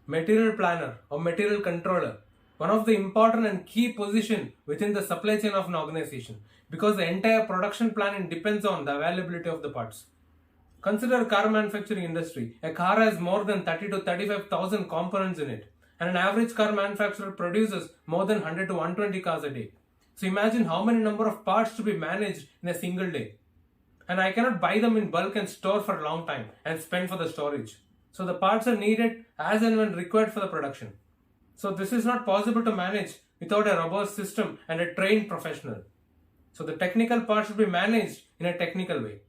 material planner or material controller, one of the important and key position within the supply chain of an organization, because the entire production planning depends on the availability of the parts. Consider car manufacturing industry. A car has more than 30 to 35,000 components in it, and an average car manufacturer produces more than 100 to 120 cars a day. So imagine how many number of parts to be managed in a single day. And I cannot buy them in bulk and store for a long time and spend for the storage. So the parts are needed as and when required for the production. So this is not possible to manage without a robust system and a trained professional. So the technical part should be managed in a technical way.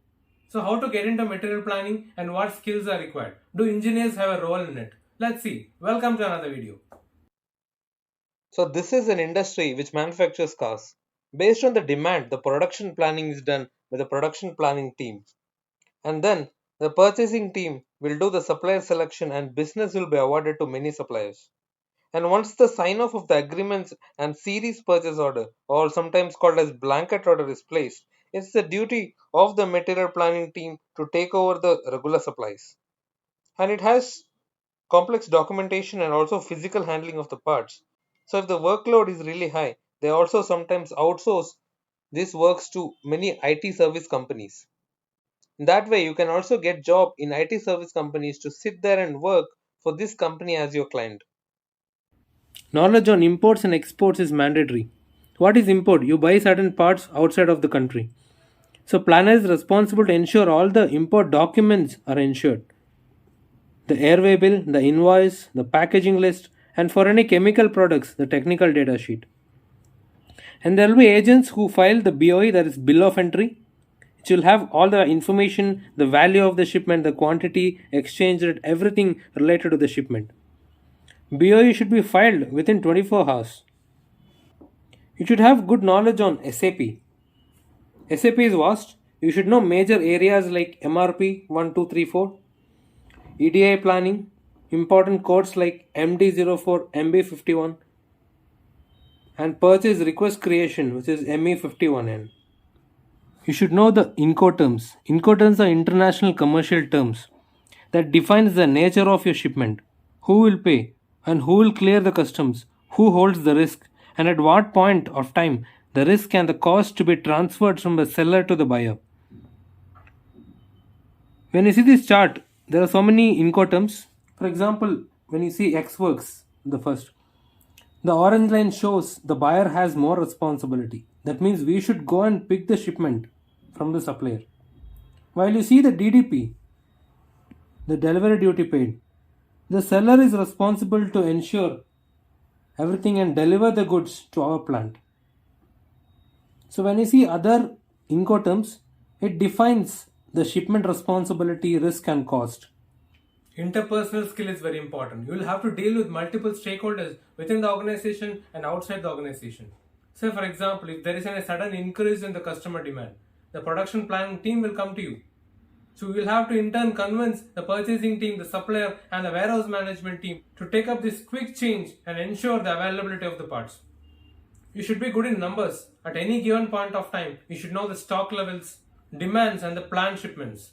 So how to get into material planning and what skills are required? Do engineers have a role in it? Let's see. Welcome to another video. So this is an industry which manufactures cars. Based on the demand, the production planning is done by the production planning team. And then the purchasing team will do the supplier selection and business will be awarded to many suppliers. And once the sign off of the agreements and series purchase order, or sometimes called as blanket order, is placed, it's the duty of the material planning team to take over the regular supplies. And it has complex documentation and also physical handling of the parts. So if the workload is really high, they also sometimes outsource these works to many IT service companies. That way you can also get job in IT service companies to sit there and work for this company as your client. Knowledge on imports and exports is mandatory. What is import? You buy certain parts outside of the country. So planner is responsible to ensure all the import documents are ensured. The airway bill, the invoice, the packaging list, and for any chemical products, the technical data sheet. And there will be agents who file the BOE, that is bill of entry. It will have all the information, the value of the shipment, the quantity, exchange rate, everything related to the shipment. BOE should be filed within 24 hours. You should have good knowledge on SAP. SAP is vast. You should know major areas like MRP 1234, EDI planning, important codes like MD04, MB51, and purchase request creation, which is ME51N. You should know the Incoterms. Incoterms are international commercial terms that defines the nature of your shipment, who will pay, and who will clear the customs, who holds the risk, and at what point of time the risk and the cost to be transferred from the seller to the buyer. When you see this chart, there are so many Incoterms. For example, when you see X works, the first, the orange line shows the buyer has more responsibility. That means we should go and pick the shipment from the supplier. While you see the DDP, the delivery duty paid, the seller is responsible to ensure everything and deliver the goods to our plant. So when you see other Incoterms, it defines the shipment responsibility, risk and cost. Interpersonal skill is very important. You will have to deal with multiple stakeholders within the organization and outside the organization. Say for example, if there is a sudden increase in the customer demand, the production planning team will come to you. So you will have to in turn convince the purchasing team, the supplier and the warehouse management team to take up this quick change and ensure the availability of the parts. You should be good in numbers. At any given point of time, you should know the stock levels, demands and the planned shipments.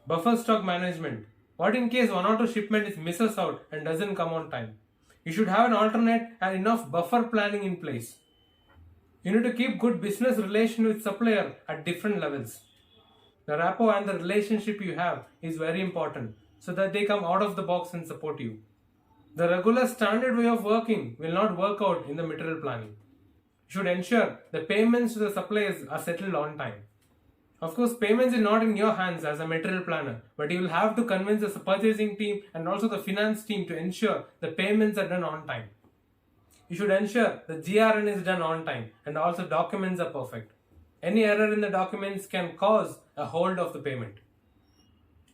Buffer stock management. What in case one or two shipment is misses out and doesn't come on time? You should have an alternate and enough buffer planning in place. You need to keep good business relation with supplier at different levels. The rapport and the relationship you have is very important so that they come out of the box and support you. The regular standard way of working will not work out in the material planning. You should ensure the payments to the suppliers are settled on time. Of course, payments is not in your hands as a material planner, but you will have to convince the purchasing team and also the finance team to ensure the payments are done on time. You should ensure the GRN is done on time and also documents are perfect. Any error in the documents can cause a hold of the payment.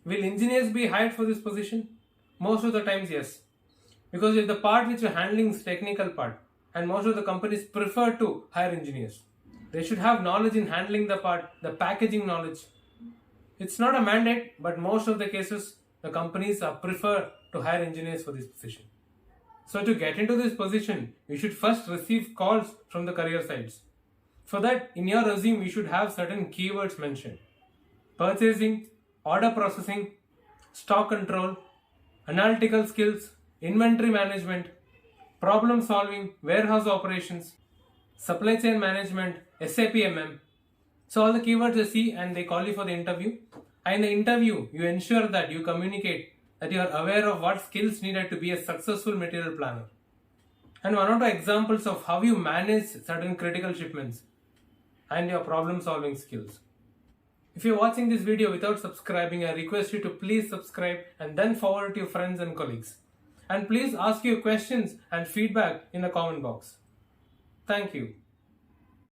Will engineers be hired for this position? Most of the times, yes. Because if the part which you're handling is technical part, and most of the companies prefer to hire engineers. They should have knowledge in handling the part, the packaging knowledge. It's not a mandate, but most of the cases, the companies are prefer to hire engineers for this position. So to get into this position, you should first receive calls from the career sites. For that, in your resume, you should have certain keywords mentioned. Purchasing, order processing, stock control, analytical skills, inventory management, problem solving, warehouse operations, supply chain management, SAP MM. So all the keywords you see and they call you for the interview. And in the interview, you ensure that you communicate that you are aware of what skills needed to be a successful material planner. And one or two examples of how you manage certain critical shipments and your problem solving skills. If you're watching this video without subscribing, I request you to please subscribe and then forward it to your friends and colleagues. And please ask your questions and feedback in the comment box. Thank you.